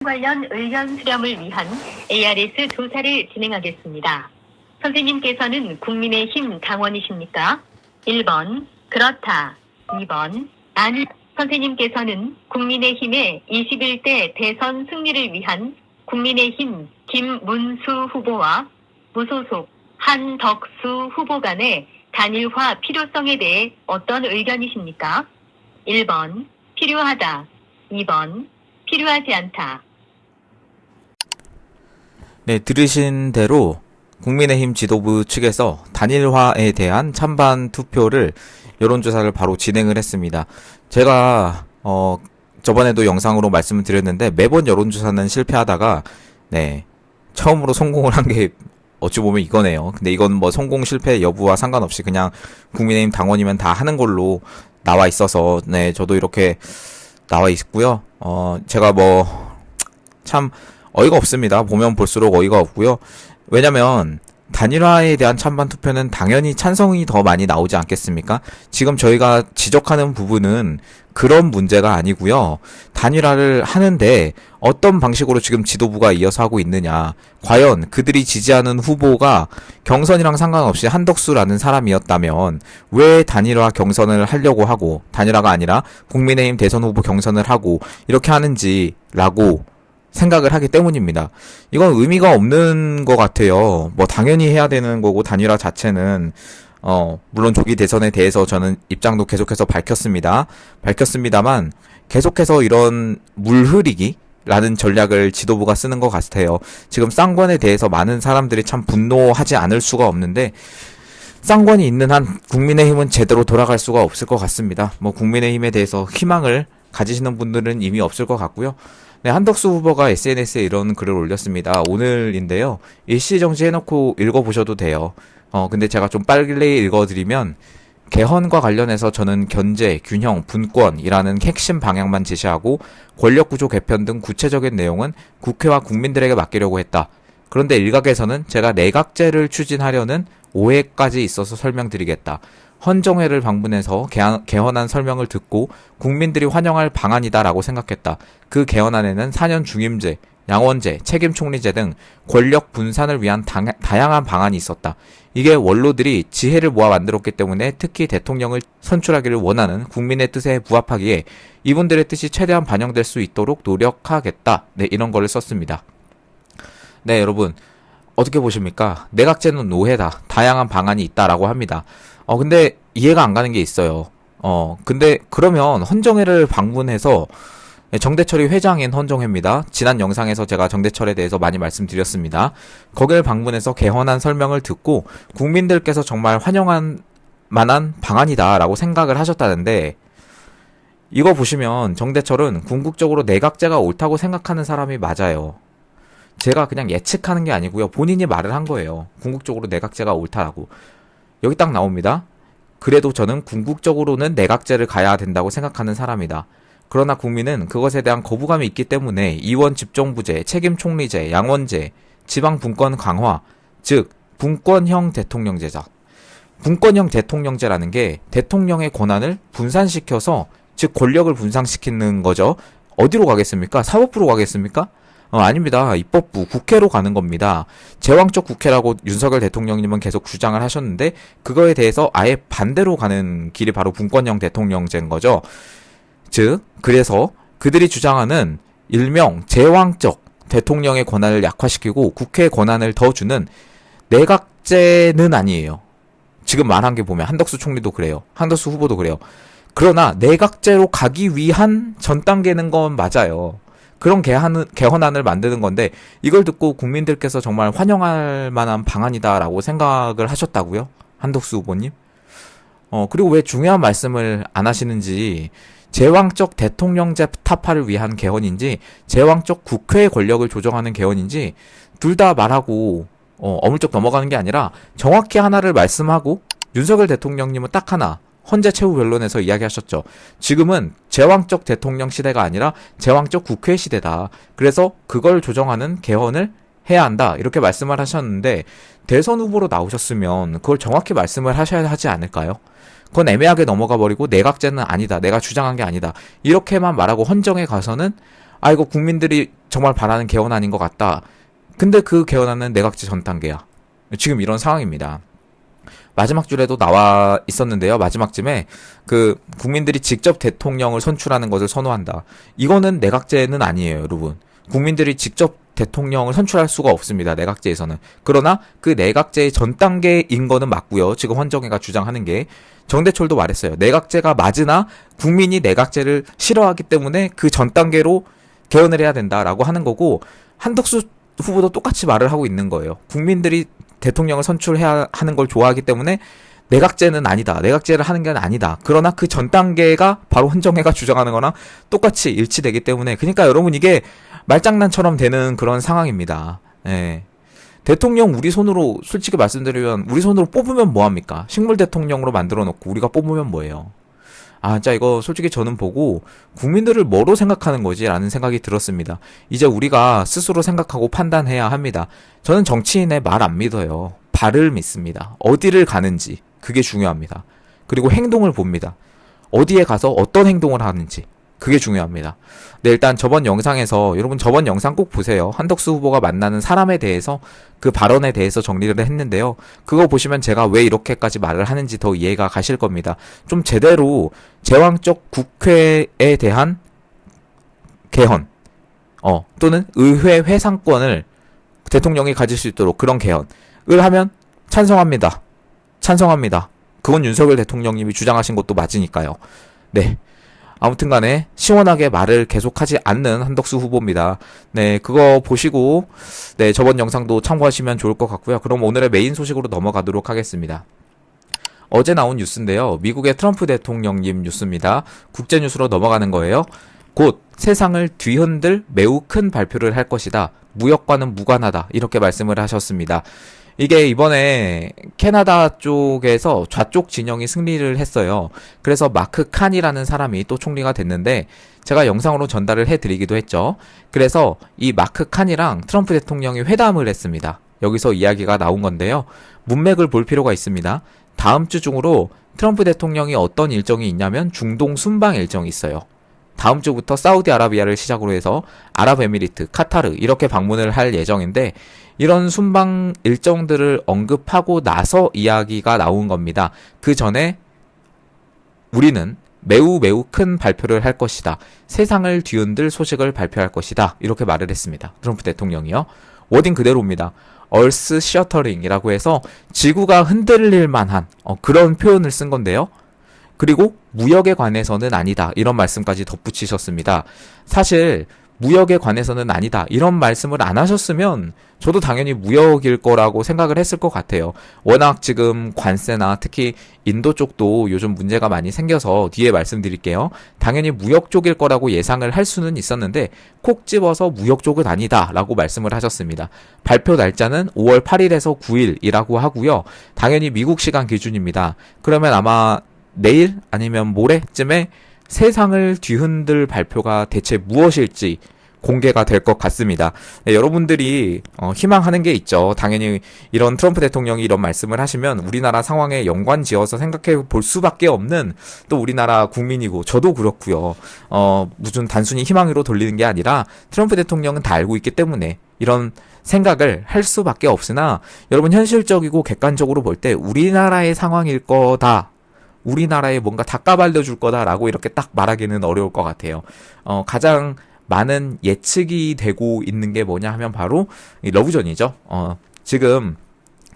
관련 의견 수렴을 위한 ARS 조사를 진행하겠습니다. 선생님께서는 국민의힘 당원이십니까? 1번 그렇다. 2번 아니. 선생님께서는 국민의힘의 21대 대선 승리를 위한 국민의힘 김문수 후보와 무소속 한덕수 후보 간의 단일화 필요성에 대해 어떤 의견이십니까? 1번 필요하다. 2번 필요하지 않다. 네, 들으신 대로 국민의힘 지도부 측에서 단일화에 대한 찬반 투표를 여론조사를 바로 진행을 했습니다. 제가 저번에도 영상으로 말씀을 드렸는데 매번 여론조사는 실패하다가 처음으로 성공을 한 게 어찌 보면 이거네요. 근데 이건 뭐 성공 실패 여부와 상관없이 그냥 국민의힘 당원이면 다 하는 걸로 나와 있어서 저도 이렇게 나와 있고요. 제가 참 어이가 없습니다. 보면 볼수록 어이가 없고요. 왜냐면 단일화에 대한 찬반 투표는 당연히 찬성이 더 많이 나오지 않겠습니까? 지금 저희가 지적하는 부분은 그런 문제가 아니고요. 단일화를 하는데 어떤 방식으로 지금 지도부가 이어서 하고 있느냐. 과연 그들이 지지하는 후보가 경선이랑 상관없이 한덕수라는 사람이었다면 왜 단일화 경선을 하려고 하고, 단일화가 아니라 국민의힘 대선 후보 경선을 하고 이렇게 하는지라고 생각을 하기 때문입니다. 이건 의미가 없는 것 같아요. 당연히 해야 되는 거고, 단일화 자체는 물론 조기 대선에 대해서 저는 입장도 계속해서 밝혔습니다만 계속해서 이런 물 흐리기라는 전략을 지도부가 쓰는 것 같아요. 지금 쌍권에 대해서 많은 사람들이 참 분노하지 않을 수가 없는데, 쌍권이 있는 한 국민의힘은 제대로 돌아갈 수가 없을 것 같습니다. 국민의힘에 대해서 희망을 가지시는 분들은 이미 없을 것 같고요. 한덕수 후보가 SNS에 이런 글을 올렸습니다. 오늘인데요. 일시정지 해놓고 읽어보셔도 돼요. 근데 제가 좀 빨리 읽어드리면, 개헌과 관련해서 저는 견제, 균형, 분권이라는 핵심 방향만 제시하고 권력구조 개편 등 구체적인 내용은 국회와 국민들에게 맡기려고 했다. 그런데 일각에서는 제가 내각제를 추진하려는 오해까지 있어서 설명드리겠다. 헌정회를 방문해서 개헌안 설명을 듣고 국민들이 환영할 방안이다라고 생각했다. 그 개헌안에는 4년 중임제, 양원제, 책임총리제 등 권력 분산을 위한 다양한 방안이 있었다. 이게 원로들이 지혜를 모아 만들었기 때문에 특히 대통령을 선출하기를 원하는 국민의 뜻에 부합하기에 이분들의 뜻이 최대한 반영될 수 있도록 노력하겠다. 이런 거를 썼습니다. 여러분 어떻게 보십니까? 내각제는 오해다. 다양한 방안이 있다라고 합니다. 근데 이해가 안 가는 게 있어요. 근데 그러면 헌정회를 방문해서, 정대철이 회장인 헌정회입니다. 지난 영상에서 제가 정대철에 대해서 많이 말씀드렸습니다. 거기를 방문해서 개헌안 설명을 듣고 국민들께서 정말 환영한 만한 방안이다라고 생각을 하셨다는데, 이거 보시면 정대철은 궁극적으로 내각제가 옳다고 생각하는 사람이 맞아요. 제가 그냥 예측하는 게 아니고요. 본인이 말을 한 거예요. 궁극적으로 내각제가 옳다라고. 여기 딱 나옵니다. 그래도 저는 궁극적으로는 내각제를 가야 된다고 생각하는 사람이다. 그러나 국민은 그것에 대한 거부감이 있기 때문에 이원 집정부제, 책임총리제, 양원제, 지방분권 강화, 즉 분권형 대통령제자. 분권형 대통령제라는 게 대통령의 권한을 분산시켜서, 즉 권력을 분산시키는 거죠. 어디로 가겠습니까? 사법부로 가겠습니까? 아닙니다. 입법부, 국회로 가는 겁니다. 제왕적 국회라고 윤석열 대통령님은 계속 주장을 하셨는데, 그거에 대해서 아예 반대로 가는 길이 바로 분권형 대통령제인 거죠. 즉, 그래서 그들이 주장하는 일명 제왕적 대통령의 권한을 약화시키고 국회의 권한을 더 주는 내각제는 아니에요. 지금 말한 게 보면 한덕수 총리도 그래요. 한덕수 후보도 그래요. 그러나 내각제로 가기 위한 전 단계는 건 맞아요. 그런 개헌안을 만드는 건데, 이걸 듣고 국민들께서 정말 환영할 만한 방안이다라고 생각을 하셨다고요? 한덕수 후보님? 그리고 왜 중요한 말씀을 안 하시는지, 제왕적 대통령제 타파를 위한 개헌인지, 제왕적 국회의 권력을 조정하는 개헌인지, 둘 다 말하고, 어물쩍 넘어가는 게 아니라, 정확히 하나를 말씀하고, 윤석열 대통령님은 딱 하나, 헌재 최후 변론에서 이야기하셨죠. 지금은 제왕적 대통령 시대가 아니라 제왕적 국회 시대다. 그래서 그걸 조정하는 개헌을 해야 한다. 이렇게 말씀을 하셨는데, 대선 후보로 나오셨으면 그걸 정확히 말씀을 하셔야 하지 않을까요? 그건 애매하게 넘어가 버리고 내각제는 아니다. 내가 주장한 게 아니다. 이렇게만 말하고 헌정에 가서는 아, 이거 국민들이 정말 바라는 개헌안인 것 같다. 근데 그 개헌안은 내각제 전 단계야. 지금 이런 상황입니다. 마지막 줄에도 나와 있었는데요. 마지막쯤에 그 국민들이 직접 대통령을 선출하는 것을 선호한다. 이거는 내각제는 아니에요, 여러분. 국민들이 직접 대통령을 선출할 수가 없습니다. 내각제에서는. 그러나 그 내각제의 전 단계인 거는 맞고요. 지금 헌정회가 주장하는 게 정대철도 말했어요. 내각제가 맞으나 국민이 내각제를 싫어하기 때문에 그 전 단계로 개헌을 해야 된다라고 하는 거고, 한덕수 후보도 똑같이 말을 하고 있는 거예요. 국민들이 대통령을 선출해야 하는 걸 좋아하기 때문에 내각제는 아니다. 내각제를 하는 게 아니다. 그러나 그 전 단계가 바로 헌정회가 주장하는 거랑 똑같이 일치되기 때문에, 그러니까 여러분 이게 말장난처럼 되는 그런 상황입니다. 예. 대통령 우리 손으로, 솔직히 말씀드리면 우리 손으로 뽑으면 뭐합니까? 식물 대통령으로 만들어 놓고 우리가 뽑으면 뭐예요? 아, 진짜 이거 솔직히 저는 보고 국민들을 뭐로 생각하는 거지? 라는 생각이 들었습니다. 이제 우리가 스스로 생각하고 판단해야 합니다. 저는 정치인의 말 안 믿어요. 발을 믿습니다. 어디를 가는지. 그게 중요합니다. 그리고 행동을 봅니다. 어디에 가서 어떤 행동을 하는지. 그게 중요합니다. 네, 일단 저번 영상에서, 여러분 저번 영상 꼭 보세요. 한덕수 후보가 만나는 사람에 대해서, 그 발언에 대해서 정리를 했는데요. 그거 보시면 제가 왜 이렇게까지 말을 하는지 더 이해가 가실 겁니다. 좀 제대로 제왕적 국회에 대한 개헌, 또는 의회 회상권을 대통령이 가질 수 있도록 그런 개헌을 하면 찬성합니다. 찬성합니다. 그건 윤석열 대통령님이 주장하신 것도 맞으니까요. 네. 아무튼 간에 시원하게 말을 계속하지 않는 한덕수 후보입니다. 네, 그거 보시고 네, 저번 영상도 참고하시면 좋을 것 같고요. 그럼 오늘의 메인 소식으로 넘어가도록 하겠습니다. 어제 나온 뉴스인데요. 미국의 트럼프 대통령님 뉴스입니다. 국제뉴스로 넘어가는 거예요. 곧 세상을 뒤흔들 매우 큰 발표를 할 것이다. 무역과는 무관하다. 이렇게 말씀을 하셨습니다. 이게 이번에 캐나다 쪽에서 좌쪽 진영이 승리를 했어요. 그래서 마크 칸이라는 사람이 또 총리가 됐는데, 제가 영상으로 전달을 해드리기도 했죠. 그래서 이 마크 칸이랑 트럼프 대통령이 회담을 했습니다. 여기서 이야기가 나온 건데요. 문맥을 볼 필요가 있습니다. 다음 주 중으로 트럼프 대통령이 어떤 일정이 있냐면 중동 순방 일정이 있어요. 다음 주부터 사우디아라비아를 시작으로 해서 아랍에미리트, 카타르 이렇게 방문을 할 예정인데, 이런 순방 일정들을 언급하고 나서 이야기가 나온 겁니다. 그 전에 우리는 매우 큰 발표를 할 것이다. 세상을 뒤흔들 소식을 발표할 것이다. 이렇게 말을 했습니다. 트럼프 대통령이요. 워딩 그대로입니다. 얼스 셔터링이라고 해서 지구가 흔들릴 만한 그런 표현을 쓴 건데요. 그리고 무역에 관해서는 아니다. 이런 말씀까지 덧붙이셨습니다. 사실 무역에 관해서는 아니다. 이런 말씀을 안 하셨으면 저도 당연히 무역일 거라고 생각을 했을 것 같아요. 워낙 지금 관세나 특히 인도 쪽도 요즘 문제가 많이 생겨서 뒤에 말씀드릴게요. 당연히 무역 쪽일 거라고 예상을 할 수는 있었는데 콕 집어서 무역 쪽은 아니다 라고 말씀을 하셨습니다. 발표 날짜는 5월 8일에서 9일이라고 하고요. 당연히 미국 시간 기준입니다. 그러면 아마 내일 아니면 모레쯤에 세상을 뒤흔들 발표가 대체 무엇일지 공개가 될 것 같습니다. 네, 여러분들이 희망하는 게 있죠. 당연히 이런 트럼프 대통령이 이런 말씀을 하시면 우리나라 상황에 연관지어서 생각해 볼 수밖에 없는 또 우리나라 국민이고 저도 그렇고요. 무슨 단순히 희망으로 돌리는 게 아니라 트럼프 대통령은 다 알고 있기 때문에 이런 생각을 할 수밖에 없으나, 여러분 현실적이고 객관적으로 볼 때 우리나라의 상황일 거다. 우리나라에 뭔가 다 까발려줄 거다라고 이렇게 딱 말하기는 어려울 것 같아요. 가장 많은 예측이 되고 있는 게 뭐냐 하면 바로 이 러브존이죠. 지금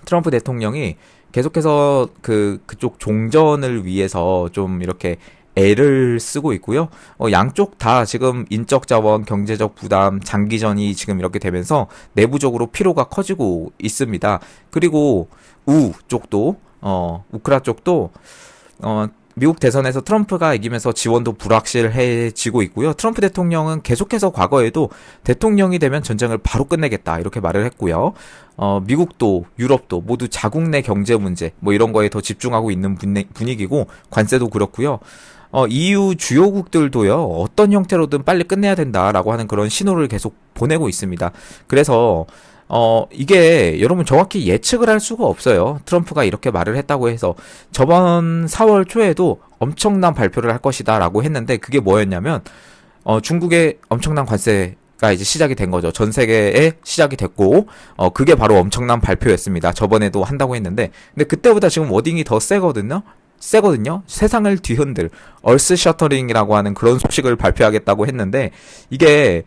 트럼프 대통령이 계속해서 그쪽 종전을 위해서 좀 이렇게 애를 쓰고 있고요. 양쪽 다 지금 인적 자원, 경제적 부담, 장기전이 지금 이렇게 되면서 내부적으로 피로가 커지고 있습니다. 그리고 쪽도, 우크라 쪽도, 미국 대선에서 트럼프가 이기면서 지원도 불확실해지고 있고요. 트럼프 대통령은 계속해서 과거에도 대통령이 되면 전쟁을 바로 끝내겠다 이렇게 말을 했고요. 미국도 유럽도 모두 자국 내 경제 문제 뭐 이런 거에 더 집중하고 있는 분위기고, 관세도 그렇고요. EU 주요국들도요, 어떤 형태로든 빨리 끝내야 된다라고 하는 그런 신호를 계속 보내고 있습니다. 그래서 이게 여러분 정확히 예측을 할 수가 없어요. 트럼프가 이렇게 말을 했다고 해서 저번 4월 초에도 엄청난 발표를 할 것이다 라고 했는데, 그게 뭐였냐면 중국의 엄청난 관세가 이제 시작이 된 거죠. 전 세계에 시작이 됐고, 그게 바로 엄청난 발표였습니다. 저번에도 한다고 했는데, 근데 그때보다 지금 워딩이 더 세거든요? 세상을 뒤흔들, 얼스 셔터링이라고 하는 그런 소식을 발표하겠다고 했는데, 이게,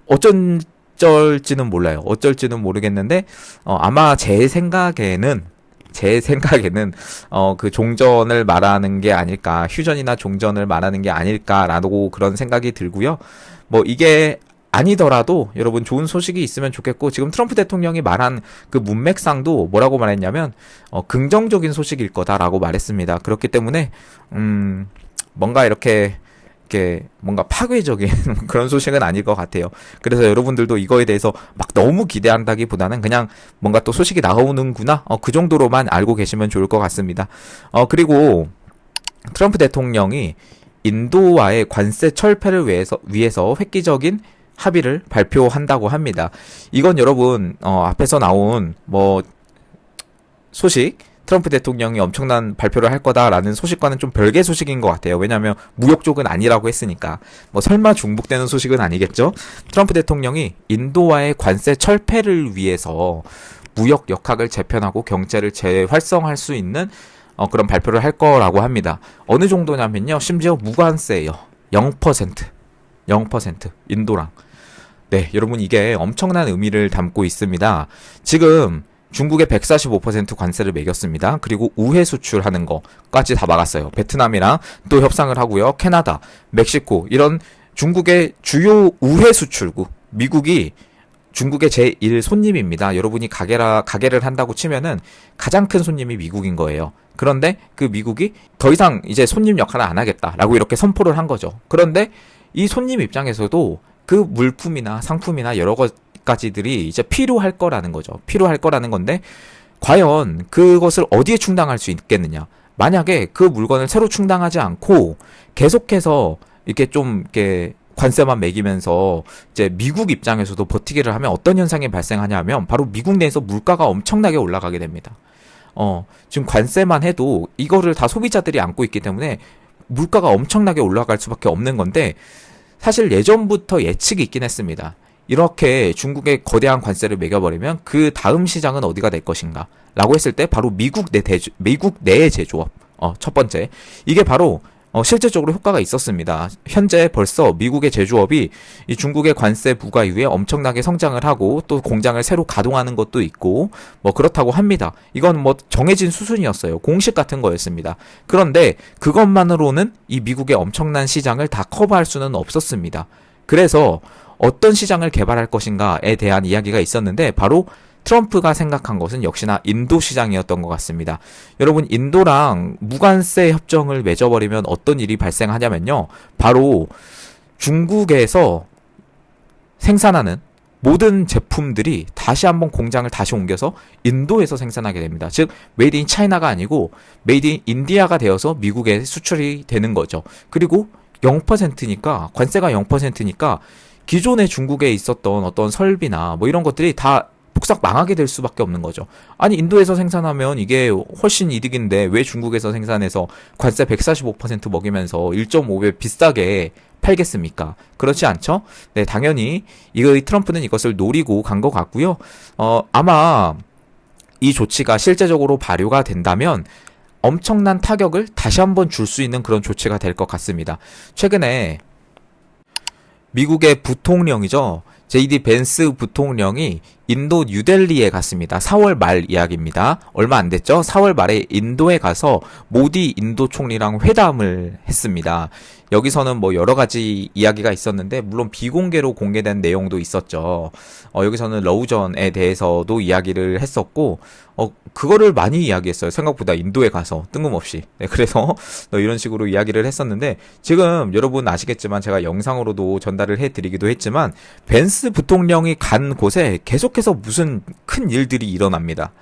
어쩔지는 몰라요. 어쩔지는 모르겠는데, 아마 제 생각에는, 그 종전을 말하는 게 아닐까, 휴전이나 종전을 말하는 게 아닐까라고 그런 생각이 들고요. 이게 아니더라도 여러분 좋은 소식이 있으면 좋겠고, 지금 트럼프 대통령이 말한 그 문맥상도 뭐라고 말했냐면, 긍정적인 소식일 거다라고 말했습니다. 그렇기 때문에, 뭔가 이렇게 뭔가 파괴적인 그런 소식은 아닐 것 같아요. 그래서 여러분들도 이거에 대해서 막 너무 기대한다기보다는 그냥 뭔가 또 소식이 나오는구나, 그 정도로만 알고 계시면 좋을 것 같습니다. 그리고 트럼프 대통령이 인도와의 관세 철폐를 위해서 획기적인 합의를 발표한다고 합니다. 이건 여러분 앞에서 나온 소식, 트럼프 대통령이 엄청난 발표를 할 거다라는 소식과는 좀 별개 소식인 것 같아요. 왜냐하면 무역 쪽은 아니라고 했으니까. 설마 중복되는 소식은 아니겠죠? 트럼프 대통령이 인도와의 관세 철폐를 위해서 무역 역학을 재편하고 경제를 재활성화할 수 있는 그런 발표를 할 거라고 합니다. 어느 정도냐면요, 심지어 무관세예요. 0%. 인도랑. 네, 여러분, 이게 엄청난 의미를 담고 있습니다. 지금 중국에 145% 관세를 매겼습니다. 그리고 우회 수출하는 거까지 다 막았어요. 베트남이랑 또 협상을 하고요. 캐나다, 멕시코, 이런 중국의 주요 우회 수출국, 미국이 중국의 제1 손님입니다. 여러분이 가게를 한다고 치면은 가장 큰 손님이 미국인 거예요. 그런데 그 미국이 더 이상 이제 손님 역할을 안 하겠다라고 이렇게 선포를 한 거죠. 그런데 이 손님 입장에서도 그 물품이나 상품이나 여러 가지들이 이제 필요할 거라는 거죠. 필요할 거라는 건데, 과연 그것을 어디에 충당할 수 있겠느냐? 만약에 그 물건을 새로 충당하지 않고 계속해서 이렇게 관세만 매기면서 이제 미국 입장에서도 버티기를 하면 어떤 현상이 발생하냐면, 바로 미국 내에서 물가가 엄청나게 올라가게 됩니다. 지금 관세만 해도 이거를 다 소비자들이 안고 있기 때문에 물가가 엄청나게 올라갈 수밖에 없는 건데, 사실 예전부터 예측이 있긴 했습니다. 이렇게 중국에 거대한 관세를 매겨버리면 그 다음 시장은 어디가 될 것인가 라고 했을 때, 바로 미국 내의 제조업, 첫 번째, 이게 바로 실제적으로 효과가 있었습니다. 현재 벌써 미국의 제조업이 이 중국의 관세 부과 이후에 엄청나게 성장을 하고, 또 공장을 새로 가동하는 것도 있고 그렇다고 합니다. 이건 정해진 수순이었어요. 공식 같은 거였습니다. 그런데 그것만으로는 이 미국의 엄청난 시장을 다 커버할 수는 없었습니다. 그래서 어떤 시장을 개발할 것인가에 대한 이야기가 있었는데, 바로 트럼프가 생각한 것은 역시나 인도 시장이었던 것 같습니다. 여러분, 인도랑 무관세 협정을 맺어버리면 어떤 일이 발생하냐면요, 바로 중국에서 생산하는 모든 제품들이 다시 한번 공장을 다시 옮겨서 인도에서 생산하게 됩니다. 즉, 메이드 인 차이나가 아니고 메이드 인 인디아가 되어서 미국에 수출이 되는 거죠. 그리고 0%니까, 관세가 0%니까 기존에 중국에 있었던 어떤 설비나 이런 것들이 다 폭삭 망하게 될 수밖에 없는 거죠. 아니, 인도에서 생산하면 이게 훨씬 이득인데 왜 중국에서 생산해서 관세 145% 먹이면서 1.5배 비싸게 팔겠습니까? 그렇지 않죠? 네, 당연히 트럼프는 이것을 노리고 간 것 같고요. 아마 이 조치가 실제적으로 발효가 된다면 엄청난 타격을 다시 한번 줄 수 있는 그런 조치가 될 것 같습니다. 최근에 미국의 부통령이죠. JD 벤스 부통령이 인도 뉴델리에 갔습니다. 4월 말 이야기입니다. 얼마 안 됐죠? 4월 말에 인도에 가서 모디 인도 총리랑 회담을 했습니다. 여기서는 여러 가지 이야기가 있었는데, 물론 비공개로 공개된 내용도 있었죠. 여기서는 러우전에 대해서도 이야기를 했었고, 그거를 많이 이야기했어요. 생각보다 인도에 가서 뜬금없이. 네, 그래서 이런 식으로 이야기를 했었는데, 지금 여러분 아시겠지만 제가 영상으로도 전달을 해드리기도 했지만, 벤스 부통령이 간 곳에 계속해서 무슨 큰 일들이 일어납니다.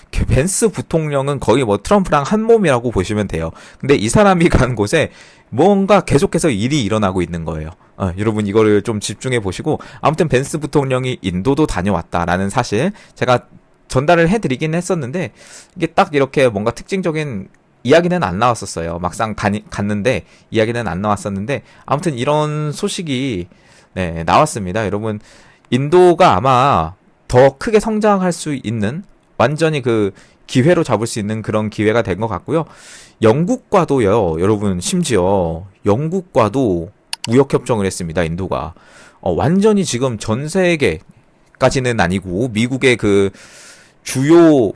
벤스 부통령은 거의 트럼프랑 한 몸이라고 보시면 돼요. 근데 이 사람이 간 곳에 뭔가 계속해서 일이 일어나고 있는 거예요. 여러분 이거를 좀 집중해 보시고, 아무튼 벤스 부통령이 인도도 다녀왔다라는 사실 제가 전달을 해드리긴 했었는데, 이게 딱 이렇게 뭔가 특징적인 이야기는 안 나왔었어요. 막상 갔는데 이야기는 안 나왔었는데 아무튼 이런 소식이 네, 나왔습니다. 여러분 인도가 아마 더 크게 성장할 수 있는 완전히 그 기회로 잡을 수 있는 그런 기회가 된 것 같고요. 영국과도요. 여러분 심지어 영국과도 무역협정을 했습니다. 인도가 완전히 지금 전 세계까지는 아니고 미국의 그 주요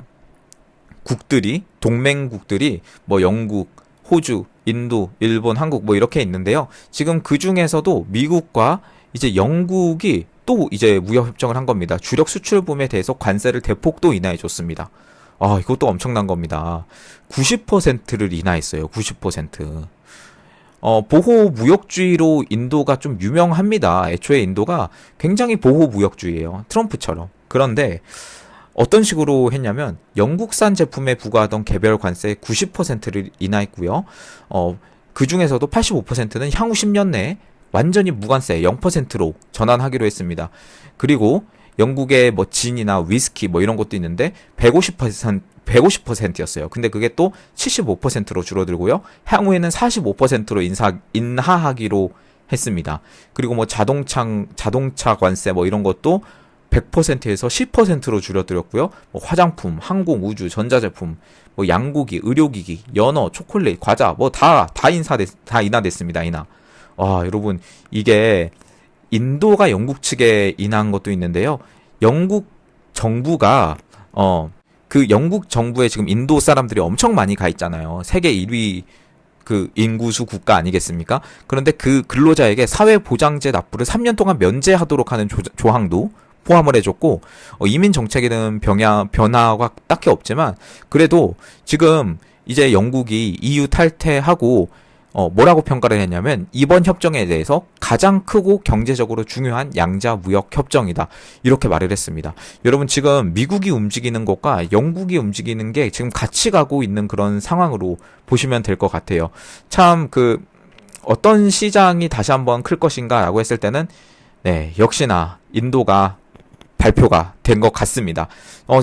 국들이 동맹국들이 뭐 영국, 호주, 인도, 일본, 한국 뭐 이렇게 있는데요. 지금 그 중에서도 미국과 이제 영국이 또 이제 무역협정을 한 겁니다. 주력 수출품에 대해서 관세를 대폭도 인하해 줬습니다. 이것도 엄청난 겁니다. 90%를 인하했어요. 90%. 보호 무역주의로 인도가 좀 유명합니다. 애초에 인도가 굉장히 보호 무역주의예요. 트럼프처럼. 그런데 어떤 식으로 했냐면 영국산 제품에 부과하던 개별 관세 90%를 인하했고요. 그 중에서도 85%는 향후 10년 내에 완전히 무관세 0%로 전환하기로 했습니다. 그리고 영국의 뭐 진이나 위스키 뭐 이런 것도 있는데 150%였어요. 근데 그게 또 75%로 줄어들고요. 향후에는 45%로 인하하기로 했습니다. 그리고 뭐 자동차 관세 뭐 이런 것도 100%에서 10%로 줄여들었고요. 뭐 화장품, 항공, 우주, 전자제품, 뭐 양고기, 의료기기, 연어, 초콜릿, 과자 뭐 다 인하됐습니다. 인하. 여러분 이게 인도가 영국 측에 인하한 것도 있는데요. 영국 정부가 그 영국 정부에 지금 인도 사람들이 엄청 많이 가 있잖아요. 세계 1위 그 인구수 국가 아니겠습니까? 그런데 그 근로자에게 사회보장제 납부를 3년 동안 면제하도록 하는 조항도 포함을 해줬고 이민 정책에는 변화가 딱히 없지만 그래도 지금 이제 영국이 EU 탈퇴하고 뭐라고 평가를 했냐면 이번 협정에 대해서 가장 크고 경제적으로 중요한 양자 무역 협정이다. 이렇게 말을 했습니다. 여러분 지금 미국이 움직이는 것과 영국이 움직이는 게 지금 같이 가고 있는 그런 상황으로 보시면 될 것 같아요. 참 어떤 시장이 다시 한번 클 것인가라고 했을 때는 네, 역시나 인도가 발표가 된 것 같습니다.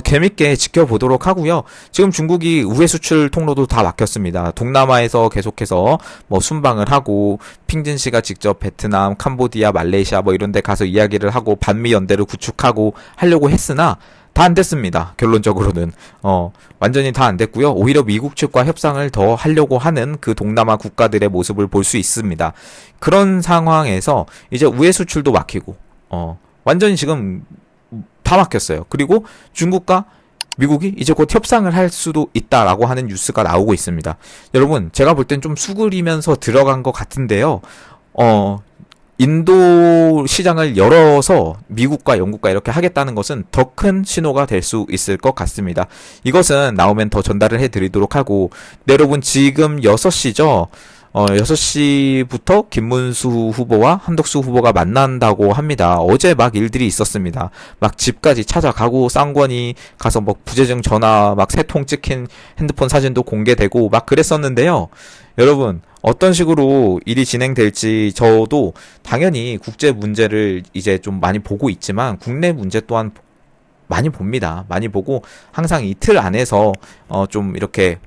재밌게 지켜보도록 하고요. 지금 중국이 우회 수출 통로도 다 막혔습니다. 동남아에서 계속해서 뭐 순방을 하고 핑진 씨가 직접 베트남, 캄보디아, 말레이시아 뭐 이런 데 가서 이야기를 하고 반미 연대를 구축하고 하려고 했으나 다 안 됐습니다. 결론적으로는 완전히 다 안 됐고요. 오히려 미국 측과 협상을 더 하려고 하는 그 동남아 국가들의 모습을 볼 수 있습니다. 그런 상황에서 이제 우회 수출도 막히고 완전히 지금 다 막혔어요. 그리고 중국과 미국이 이제 곧 협상을 할 수도 있다라고 하는 뉴스가 나오고 있습니다. 여러분, 제가 볼 땐 좀 수그리면서 들어간 것 같은데요. 인도 시장을 열어서 미국과 영국과 이렇게 하겠다는 것은 더 큰 신호가 될 수 있을 것 같습니다. 이것은 나오면 더 전달을 해드리도록 하고, 네, 여러분 지금 6시죠? 6시부터 김문수 후보와 한덕수 후보가 만난다고 합니다. 어제 막 일들이 있었습니다. 막 집까지 찾아가고 쌍권이 가서 뭐 부재중 전화 막 3통 찍힌 핸드폰 사진도 공개되고 막 그랬었는데요. 여러분 어떤 식으로 일이 진행될지 저도 당연히 국제 문제를 이제 좀 많이 보고 있지만 국내 문제 또한 많이 봅니다. 많이 보고 항상 이틀 안에서 좀 이렇게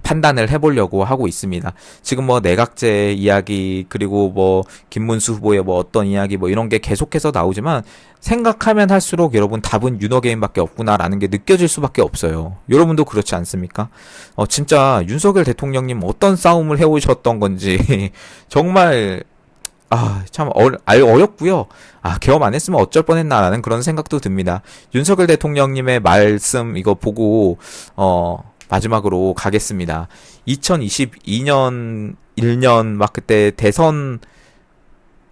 판단을 해보려고 하고 있습니다. 지금 뭐 내각제 이야기 그리고 뭐 김문수 후보의 뭐 어떤 이야기 뭐 이런 게 계속해서 나오지만 생각하면 할수록 여러분 답은 윤호개인밖에 없구나라는 게 느껴질 수밖에 없어요. 여러분도 그렇지 않습니까? 진짜 윤석열 대통령님 어떤 싸움을 해오셨던 건지 정말 참 어렵고요. 계엄 안 했으면 어쩔 뻔했나라는 그런 생각도 듭니다. 윤석열 대통령님의 말씀 이거 보고 마지막으로 가겠습니다. 2022년 1년 막 그때 대선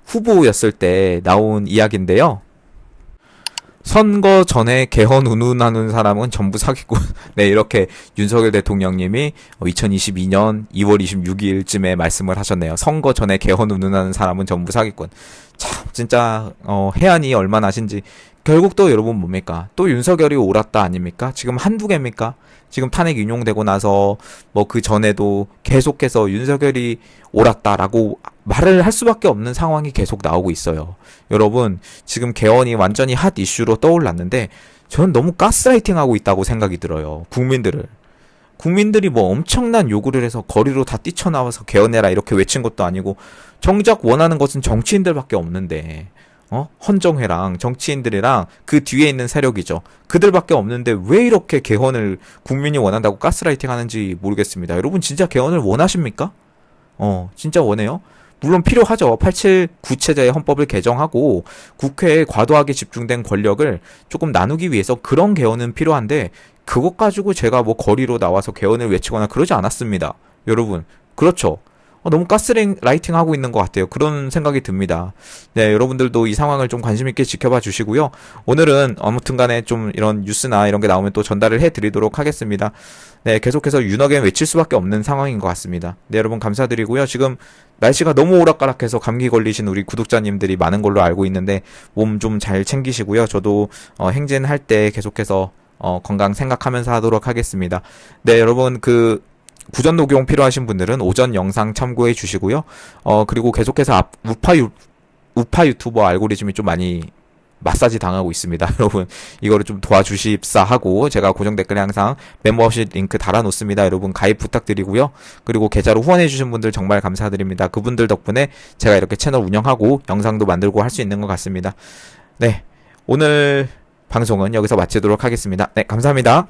후보였을 때 나온 이야기인데요. 선거 전에 개헌 운운하는 사람은 전부 사기꾼. 네, 이렇게 윤석열 대통령님이 2022년 2월 26일쯤에 말씀을 하셨네요. 선거 전에 개헌 운운하는 사람은 전부 사기꾼. 참 진짜 해안이 얼마나 하신지. 결국 또 여러분 뭡니까? 또 윤석열이 옳았다 아닙니까? 지금 한두 개입니까? 지금 탄핵 인용되고 나서 뭐 그 전에도 계속해서 윤석열이 옳았다라고 말을 할 수밖에 없는 상황이 계속 나오고 있어요. 여러분 지금 개헌이 완전히 핫 이슈로 떠올랐는데 저는 너무 가스라이팅하고 있다고 생각이 들어요. 국민들을. 국민들이 뭐 엄청난 요구를 해서 거리로 다 뛰쳐나와서 개헌해라 이렇게 외친 것도 아니고 정작 원하는 것은 정치인들밖에 없는데 헌정회랑 정치인들이랑 그 뒤에 있는 세력이죠. 그들밖에 없는데 왜 이렇게 개헌을 국민이 원한다고 가스라이팅 하는지 모르겠습니다. 여러분 진짜 개헌을 원하십니까? 진짜 원해요? 물론 필요하죠. 87 구체제의 헌법을 개정하고 국회에 과도하게 집중된 권력을 조금 나누기 위해서 그런 개헌은 필요한데 그것 가지고 제가 뭐 거리로 나와서 개헌을 외치거나 그러지 않았습니다. 여러분, 그렇죠? 너무 가스라이팅 하고 있는 것 같아요. 그런 생각이 듭니다. 네, 여러분들도 이 상황을 좀 관심 있게 지켜봐 주시고요. 오늘은 아무튼 간에 좀 이런 뉴스나 이런 게 나오면 또 전달을 해 드리도록 하겠습니다. 네, 계속해서 윤핵관 외칠 수밖에 없는 상황인 것 같습니다. 네, 여러분 감사드리고요. 지금 날씨가 너무 오락가락해서 감기 걸리신 우리 구독자님들이 많은 걸로 알고 있는데 몸 좀 잘 챙기시고요. 저도 행진할 때 계속해서 건강 생각하면서 하도록 하겠습니다. 네, 여러분 구전 녹용 필요하신 분들은 오전 영상 참고해 주시고요. 그리고 계속해서 우파 유튜버 알고리즘이 좀 많이 마사지 당하고 있습니다. 여러분 이거를 좀 도와주십사 하고 제가 고정 댓글에 항상 멤버십 링크 달아놓습니다. 여러분 가입 부탁드리고요. 그리고 계좌로 후원해 주신 분들 정말 감사드립니다. 그분들 덕분에 제가 이렇게 채널 운영하고 영상도 만들고 할 수 있는 것 같습니다. 네, 오늘 방송은 여기서 마치도록 하겠습니다. 네, 감사합니다.